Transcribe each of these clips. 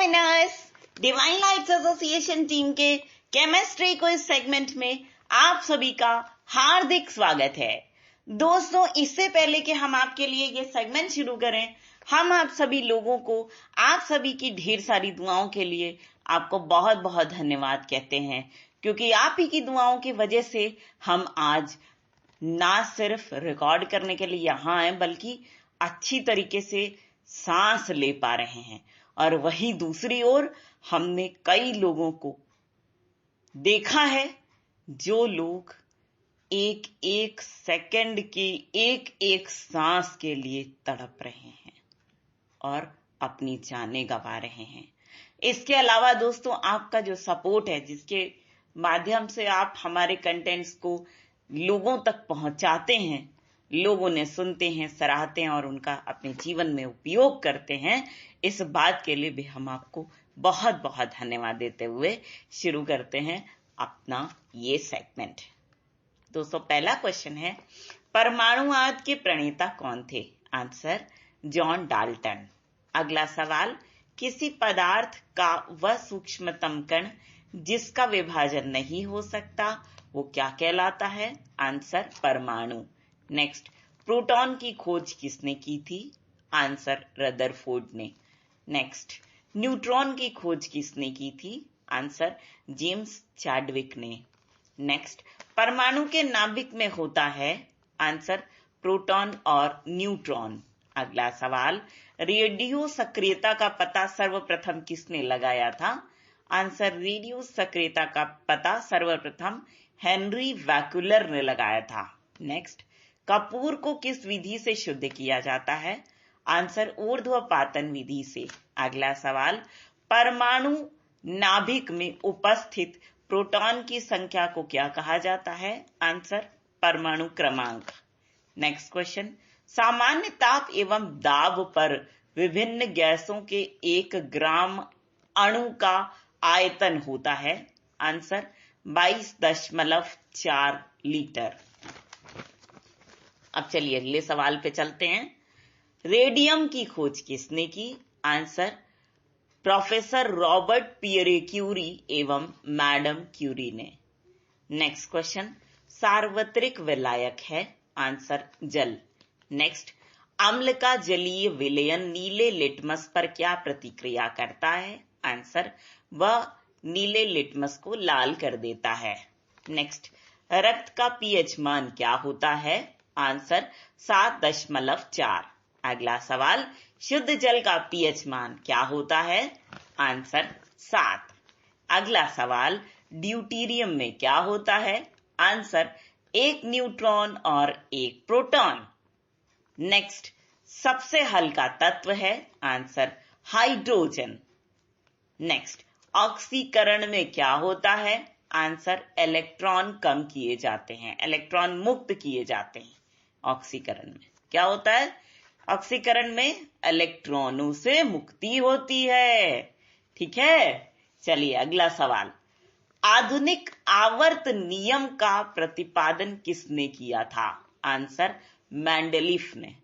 Winners, divine lights association team के chemistry quiz segment में आप सभी का हार्दिक स्वागत है। दोस्तों, इससे पहले कि हम आपके लिए ये सेगमेंट शुरू करें, हम आप सभी लोगों को आप सभी की ढेर सारी दुआओं के लिए आपको बहुत बहुत धन्यवाद कहते हैं, क्योंकि आप ही की दुआओं की वजह से हम आज ना सिर्फ रिकॉर्ड करने के लिए यहाँ आए, बल्कि अच्छी तरीके से सांस ले पा रहे हैं। और वही दूसरी ओर हमने कई लोगों को देखा है जो लोग एक एक सेकंड की एक एक सांस के लिए तड़प रहे हैं और अपनी जानें गंवा रहे हैं। इसके अलावा दोस्तों, आपका जो सपोर्ट है, जिसके माध्यम से आप हमारे कंटेंट्स को लोगों तक पहुंचाते हैं, लोग उन्हें सुनते हैं, सराहते हैं और उनका अपने जीवन में उपयोग करते हैं, इस बात के लिए भी हम आपको बहुत बहुत धन्यवाद देते हुए शुरू करते हैं अपना ये सेगमेंट। दोस्तों, पहला क्वेश्चन है, परमाणुवाद के प्रणेता कौन थे? Answer, John Dalton. अगला सवाल, किसी पदार्थ का वह सूक्ष्मतम कण जिसका विभाजन नहीं हो सकता, वो क्या कहलाता है? आंसर, परमाणु। नेक्स्ट, प्रोटॉन की खोज किसने की थी? आंसर, रदरफोर्ड ने। नेक्स्ट, न्यूट्रॉन की खोज किसने की थी? आंसर, जेम्स चैडविक ने। नेक्स्ट, परमाणु के नाभिक में होता है? आंसर, प्रोटॉन और न्यूट्रॉन। अगला सवाल, रेडियो सक्रियता का पता सर्वप्रथम किसने लगाया था? आंसर, रेडियो सक्रियता का पता सर्वप्रथम हेनरी वैक्यूलर ने लगाया था। नेक्स्ट, कपूर को किस विधि से शुद्ध किया जाता है? आंसर, ऊर्ध्वपातन विधि से। अगला सवाल, परमाणु नाभिक में उपस्थित प्रोटॉन की संख्या को क्या कहा जाता है? आंसर, परमाणु क्रमांक। नेक्स्ट क्वेश्चन, सामान्य ताप एवं दाब पर विभिन्न गैसों के 1 ग्राम अणु का आयतन होता है? Answer, 22.4 litre. अब चलिए अगले सवाल पे चलते हैं। रेडियम की खोज किसने की? Answer, professor Robert Pierre Curie एवं मैडम क्यूरी ने। नेक्स्ट क्वेश्चन, सार्वत्रिक विलायक है? आंसर, जल। नेक्स्ट, अम्ल का जलीय विलयन नीले लिटमस पर क्या प्रतिक्रिया करता है? आंसर, वह नीले लिटमस को लाल कर देता है। नेक्स्ट, रक्त का पीएच मान क्या होता है? आंसर, 7.4। अगला सवाल, शुद्ध जल का पीएच मान क्या होता है? आंसर, 7। अगला सवाल, ड्यूटेरियम में क्या होता है? आंसर, 1 न्यूट्रॉन और 1 प्रोटॉन। नेक्स्ट, सबसे हल्का तत्व है? Answer, hydrogen. नेक्स्ट, ऑक्सीकरण में क्या होता है? आंसर, इलेक्ट्रॉन कम किए जाते हैं, इलेक्ट्रॉन मुक्त किए जाते हैं। ऑक्सीकरण में क्या होता है? ऑक्सीकरण में इलेक्ट्रॉनों से मुक्ति होती है। ठीक है, चलिए अगला सवाल, आधुनिक आवर्त नियम का प्रतिपादन किसने किया था? आंसर, मेंडलीफ ने।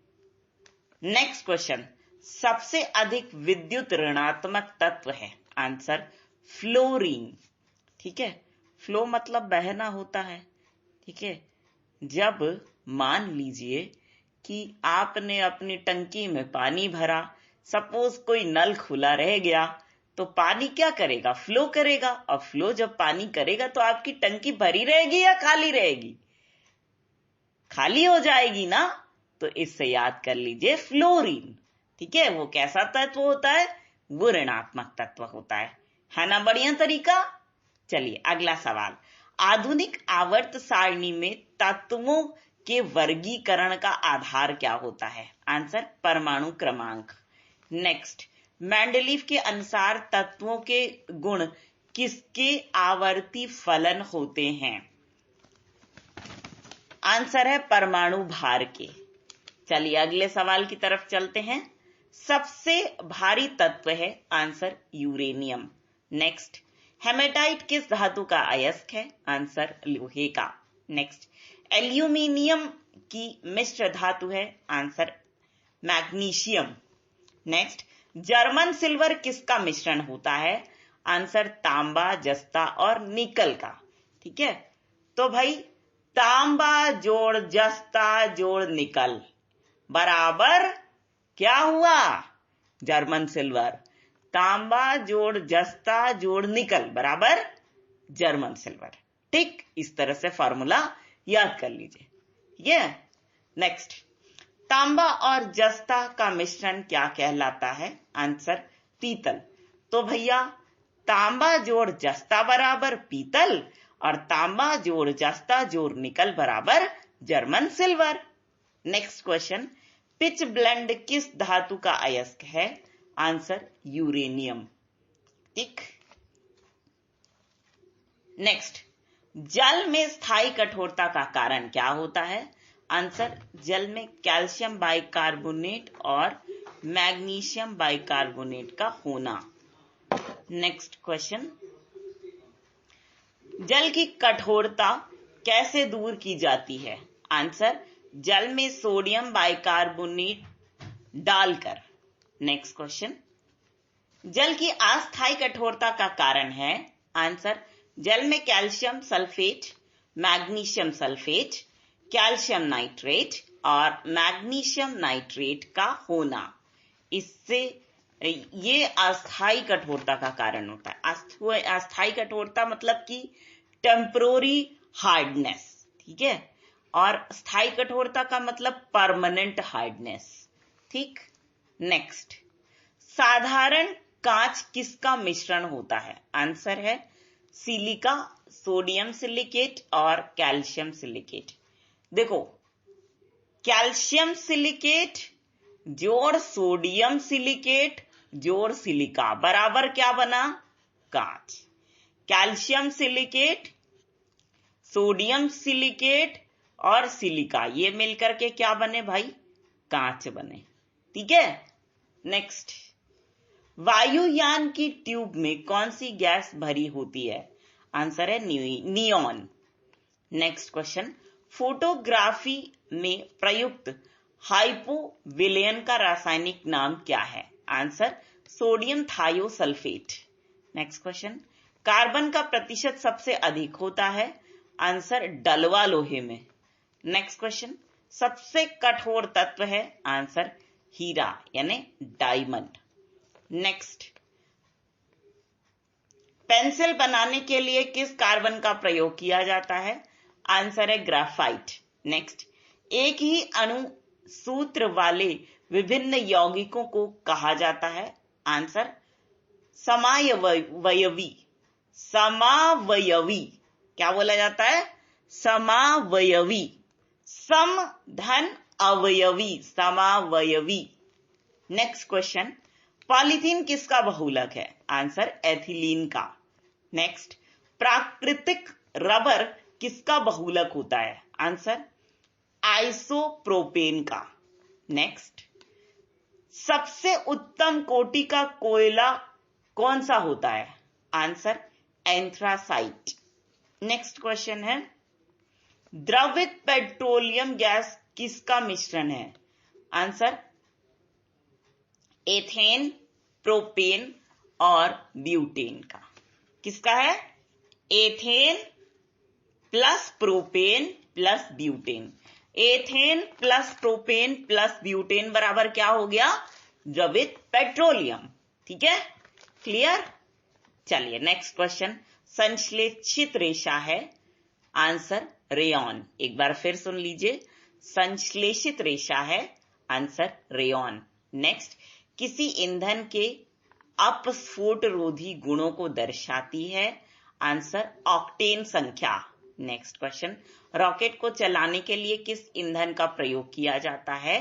नेक्स्ट क्वेश्चन, सबसे अधिक विद्युत ऋणात्मक तत्व है? Answer, fluorine. ठीक है, फ्लो मतलब बहना होता है। ठीक है, जब मान लीजिए कि आपने अपनी टंकी में पानी भरा, सपोज कोई नल खुला रह गया, तो पानी क्या करेगा? फ्लो करेगा। और फ्लो जब पानी करेगा तो आपकी टंकी भरी रहेगी या खाली रहेगी? खाली हो जाएगी ना। तो इससे याद कर लीजिए फ्लोरीन। ठीक है, वो कैसा तत्व होता है? वो ऋणात्मक तत्व होता है ना? बढ़िया तरीका। चलिए अगला सवाल, आधुनिक आवर्त सारणी में तत्वों के वर्गीकरण का आधार क्या होता है? आंसर, परमाणु क्रमांक। नेक्स्ट, मेंडलीफ के अनुसार तत्वों के गुण किसके आवर्ती फलन होते हैं? आंसर है, परमाणु भार के। चलिए अगले सवाल की तरफ चलते हैं। सबसे भारी तत्व है? Answer, uranium. नेक्स्ट, हेमेटाइट किस धातु का अयस्क है? आंसर, लोहे का। नेक्स्ट, एल्यूमिनियम की मिश्र धातु है? Answer, magnesium. Next, German silver किसका मिश्रण होता है? आंसर तांबा, जस्ता और निकल का। ठीक है, तो भाई तांबा जोड़ जस्ता जोड़ निकल बराबर क्या हुआ? German silver. तांबा जोड़ जस्ता जोड़ निकल बराबर जर्मन सिल्वर। ठीक, इस तरह से फॉर्मूला याद कर लीजिए। ये नेक्स्ट, तांबा और जस्ता का मिश्रण क्या कहलाता है? आंसर पीतल। तो भैया तांबा जोड़ जस्ता बराबर पीतल और तांबा जोड़ जस्ता जोड़ निकल बराबर German silver. Next question, pitch blend किस धातु का अयस्क है? Answer uranium. ठीक, नेक्स्ट, जल में स्थायी कठोरता का कारण क्या होता है? आंसर जल में कैल्शियम बाइकार्बोनेट और मैग्नीशियम बाइकार्बोनेट का होना। नेक्स्ट क्वेश्चन, जल की कठोरता कैसे दूर की जाती है? आंसर जल में सोडियम बाइकार्बोनेट डालकर। नेक्स्ट क्वेश्चन, जल की अस्थायी कठोरता का कारण है? आंसर जल में calcium sulphate, magnesium sulphate, calcium nitrate और मैग्नीशियम नाइट्रेट का होना। इससे ये अस्थायी कठोरता का कारण होता है। अस्थायी कठोरता मतलब कि टेम्परोरी हार्डनेस। ठीक है, और स्थायी कठोरता का मतलब परमानेंट हार्डनेस। ठीक, नेक्स्ट, साधारण कांच किसका मिश्रण होता है? आंसर है सिलिका, सोडियम सिलिकेट और कैल्शियम सिलिकेट। देखो, कैल्शियम सिलिकेट जोड़ सोडियम सिलिकेट जोड़ सिलिका बराबर क्या बना? कांच। कैल्शियम सिलिकेट, सोडियम सिलिकेट और सिलिका ये मिलकर के क्या बने भाई? कांच बने। ठीक है, नेक्स्ट, वायुयान की ट्यूब में कौन सी गैस भरी होती है? आंसर है नियॉन। नेक्स्ट क्वेश्चन, फोटोग्राफी में प्रयुक्त हाइपोविलेन का रासायनिक नाम क्या है? Answer sodium thiosulphate. Next question, carbon का प्रतिशत सबसे अधिक होता है? आंसर डलवा लोहे में। नेक्स्ट क्वेश्चन, सबसे कठोर तत्व है? आंसर हीरा यानी डायमंड। नेक्स्ट, पेंसिल बनाने के लिए किस कार्बन का प्रयोग किया जाता है? आंसर है ग्राफाइट। नेक्स्ट, एक ही अणु सूत्र वाले विभिन्न यौगिकों को कहा जाता है? आंसर समावयवी। समावयवी क्या बोला जाता है? समावयवी। सम धन अवयवी, समावयवी। नेक्स्ट क्वेश्चन, पॉलीथीन किसका बहुलक है? आंसर एथिलीन का। नेक्स्ट, प्राकृतिक रबर किसका बहुलक होता है? आंसर आइसोप्रोपेन का। नेक्स्ट, सबसे उत्तम कोटि का कोयला कौन सा होता है? Answer anthracite. नेक्स्ट क्वेश्चन है, द्रवित पेट्रोलियम गैस किसका मिश्रण है? आंसर एथेन, प्रोपेन और ब्यूटेन का। किसका है? Ethane plus propane plus butane. Ethane plus propane plus butane बराबर क्या हो गया? द्रवित पेट्रोलियम। ठीक है, क्लियर? चलिए नेक्स्ट क्वेश्चन, संश्लेषित रेशा है? Answer rayon. एक बार फिर सुन लीजिए, संश्लेषित रेशा है? Answer rayon. नेक्स्ट, किसी ईंधन के अपस्फोट रोधी गुणों को दर्शाती है? आंसर ऑक्टेन संख्या। नेक्स्ट क्वेश्चन, रॉकेट को चलाने के लिए किस ईंधन का प्रयोग किया जाता है?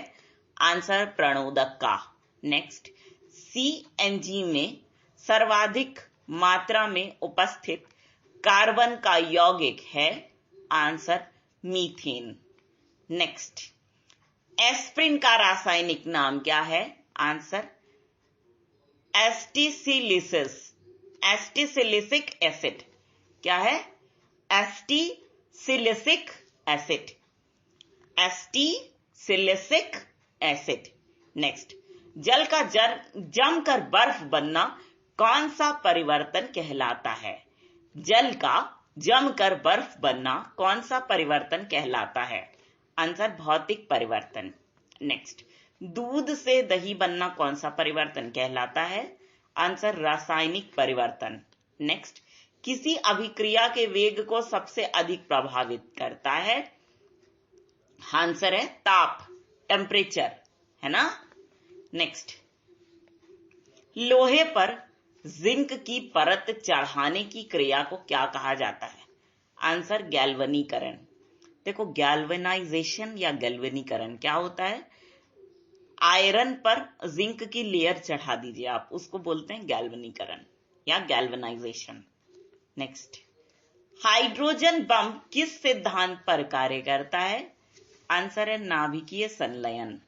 आंसर प्रणोदक का। नेक्स्ट, सीएनजी में सर्वाधिक मात्रा में उपस्थित कार्बन का यौगिक है? Answer methane. नेक्स्ट, एस्प्रिन का रासायनिक नाम क्या है? Answer acetylsalicylic, acetylsalicylic acid. क्या है? Acetylsalicylic acid, acetylsalicylic acid. Next, जल का जमकर बर्फ बनना कौन सा परिवर्तन कहलाता है? जल का जमकर बर्फ बनना कौन सा परिवर्तन कहलाता है? आंसर भौतिक परिवर्तन। नेक्स्ट, दूध से दही बनना कौन सा परिवर्तन कहलाता है? आंसर रासायनिक परिवर्तन। नेक्स्ट, किसी अभिक्रिया के वेग को सबसे अधिक प्रभावित करता है? आंसर है ताप, टेम्परेचर, है ना। नेक्स्ट, लोहे पर जिंक की परत चढ़ाने की क्रिया को क्या कहा जाता है? आंसर गैल्वनीकरण। देखो, गैल्वेनाइजेशन या गैल्वनीकरण क्या होता है? आयरन पर जिंक की लेयर चढ़ा दीजिए आप, उसको बोलते हैं गैल्वनीकरण या गैल्वेनाइजेशन। नेक्स्ट, हाइड्रोजन बम किस सिद्धांत पर कार्य करता है? आंसर है नाभिकीय संलयन।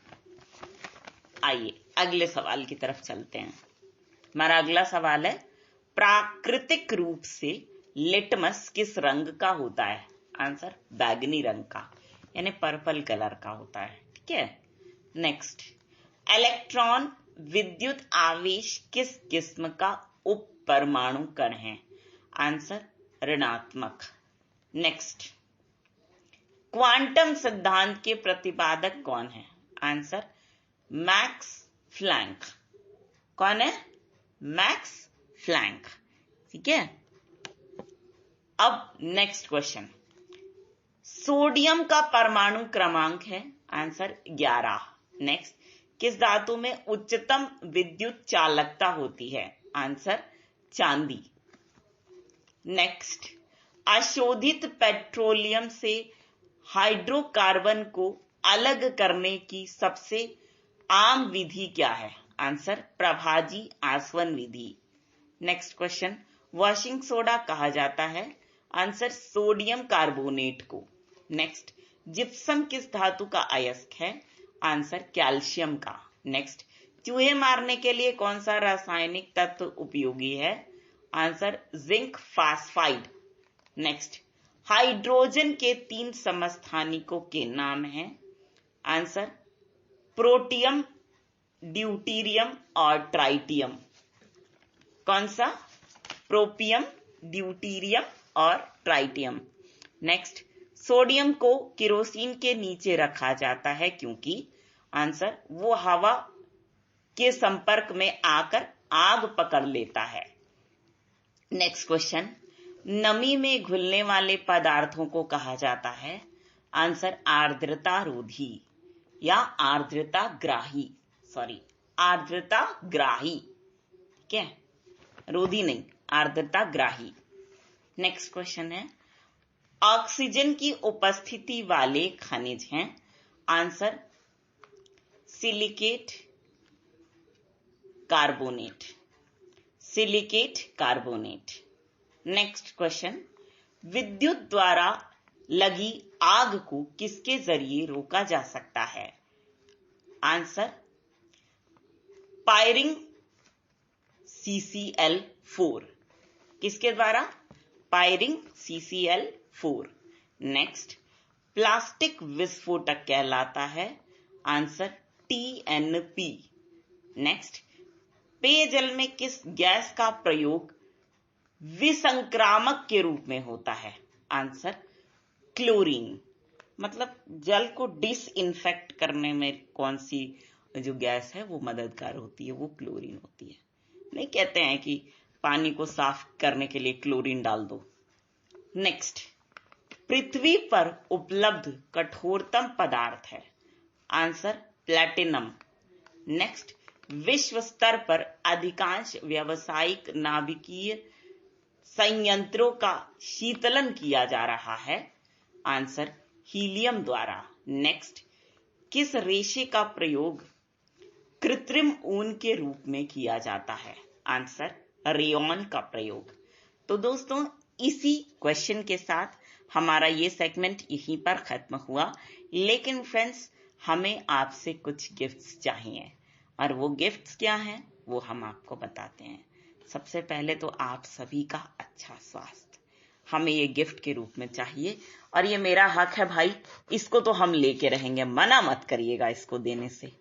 आइए अगले सवाल की तरफ चलते हैं। हमारा अगला सवाल है, प्राकृतिक रूप से लिटमस किस रंग का होता है? आंसर बैगनी रंग का, यानी पर्पल कलर का होता है। ठीक है। नेक्स्ट, इलेक्ट्रॉन विद्युत आवेश किस किस्म का उप परमाणु कण है? आंसर ऋणात्मक। नेक्स्ट, क्वांटम सिद्धांत के प्रतिपादक कौन है? Answer Max Planck. कौन है? Max Planck. ठीक है। अब नेक्स्ट क्वेश्चन, सोडियम का परमाणु क्रमांक है? आंसर 11। नेक्स्ट, किस धातु में उच्चतम विद्युत चालकता होती है? आंसर चांदी। नेक्स्ट, अशोधित पेट्रोलियम से हाइड्रोकार्बन को अलग करने की सबसे आम विधि क्या है? आंसर प्रभाजी आसवन विधि। नेक्स्ट क्वेश्चन, वॉशिंग सोडा कहा जाता है? आंसर सोडियम कार्बोनेट को। नेक्स्ट, जिप्सम किस धातु का अयस्क है? आंसर कैल्शियम का। नेक्स्ट, चूहे मारने के लिए कौन सा रासायनिक तत्व उपयोगी है? Answer zinc phosphide. Next, hydrogen के 3 समस्थानिकों के नाम हैं? आंसर प्रोटियम, ड्यूटीरियम और ट्राइटियम। कौन सा? प्रोपियम, ड्यूटीरियम और ट्राइटियम। नेक्स्ट, सोडियम को केरोसिन के नीचे रखा जाता है क्योंकि? आंसर वो हवा के संपर्क में आकर आग पकड़ लेता है। नेक्स्ट क्वेश्चन, नमी में घुलने वाले पदार्थों को कहा जाता है? आंसर आर्द्रता रोधी या आर्द्रता ग्राही। आर्द्रता ग्राही। ठीक है, रोधी नहीं, आर्द्रता ग्राही। नेक्स्ट क्वेश्चन है, ऑक्सीजन की उपस्थिति वाले खनिज हैं? Answer silicate carbonate. Silicate carbonate. Next question, विद्युत द्वारा लगी आग को किसके जरिए रोका जा सकता है? Answer pyrene CCl4। किसके द्वारा? पायरिंग CCl4। नेक्स्ट, प्लास्टिक विस्फोटक कहलाता है? Answer TNP। नेक्स्ट, पेयजल में किस गैस का प्रयोग विसंक्रामक के रूप में होता है? Answer chlorine. मतलब जल को डिसइंफेक्ट करने में कौन सी जो गैस है वो मददगार होती है? वो क्लोरीन होती है। नहीं कहते हैं कि पानी को साफ करने के लिए क्लोरीन डाल दो। नेक्स्ट, पृथ्वी पर उपलब्ध कठोरतम पदार्थ है? Answer platinum. नेक्स्ट, विश्व स्तर पर अधिकांश व्यावसायिक नाभिकीय संयंत्रों का शीतलन किया जा रहा है? आंसर हीलियम द्वारा। नेक्स्ट, किस रेशे का प्रयोग कृत्रिम ऊन के रूप में किया जाता है? आंसर रेयॉन का प्रयोग। तो दोस्तों, इसी क्वेश्चन के साथ हमारा ये सेगमेंट यहीं पर खत्म हुआ। लेकिन फ्रेंड्स, हमें आपसे कुछ गिफ्ट्स चाहिए, और वो गिफ्ट्स क्या हैं वो हम आपको बताते हैं। सबसे पहले तो आप सभी का अच्छा स्वास्थ्य हमें ये गिफ्ट के रूप में चाहिए, और ये मेरा हक है भाई, इसको तो हम लेके रहेंगे, मना मत करिएगा इसको देने से।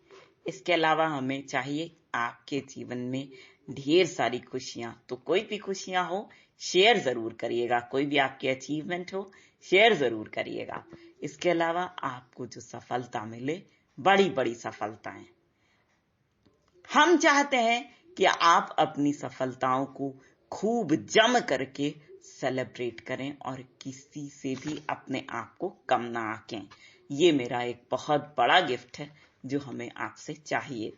इसके अलावा हमें चाहिए आपके जीवन में ढेर सारी खुशियां। तो कोई भी खुशियां हो शेयर जरूर करिएगा, कोई भी आपकी अचीवमेंट हो शेयर जरूर करिएगा। इसके अलावा आपको जो सफलता मिले, बड़ी बड़ी सफलताएं, हम चाहते हैं कि आप अपनी सफलताओं को खूब जम करके सेलिब्रेट करें और किसी से भी अपने आप को कम ना आंकें। ये मेरा एक बहुत बड़ा गिफ्ट है जो हमें आपसे चाहिए।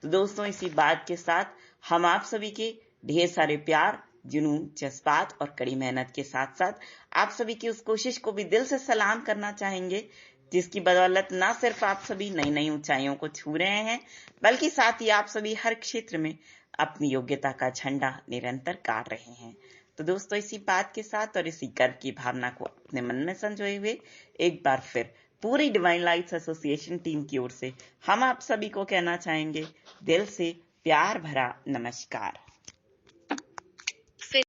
तो दोस्तों, इसी बात के साथ हम आप सभी के ढेर सारे प्यार, जुनून, जज्बात और कड़ी मेहनत के साथ साथ आप सभी की उस कोशिश को भी दिल से सलाम करना चाहेंगे जिसकी बदौलत ना सिर्फ आप सभी नई नई ऊंचाइयों को छू रहे हैं, बल्कि साथ ही आप सभी हर क्षेत्र में अपनी योग्यता का झंडा निरंतर गाड़ रहे हैं। तो दोस्तों, इसी बात के साथ और इसी गर्व की भावना को अपने मन में संजोए हुए एक बार फिर पूरी डिवाइन लाइट्स एसोसिएशन टीम की ओर से हम आप सभी को कहना चाहेंगे दिल से प्यार भरा नमस्कार।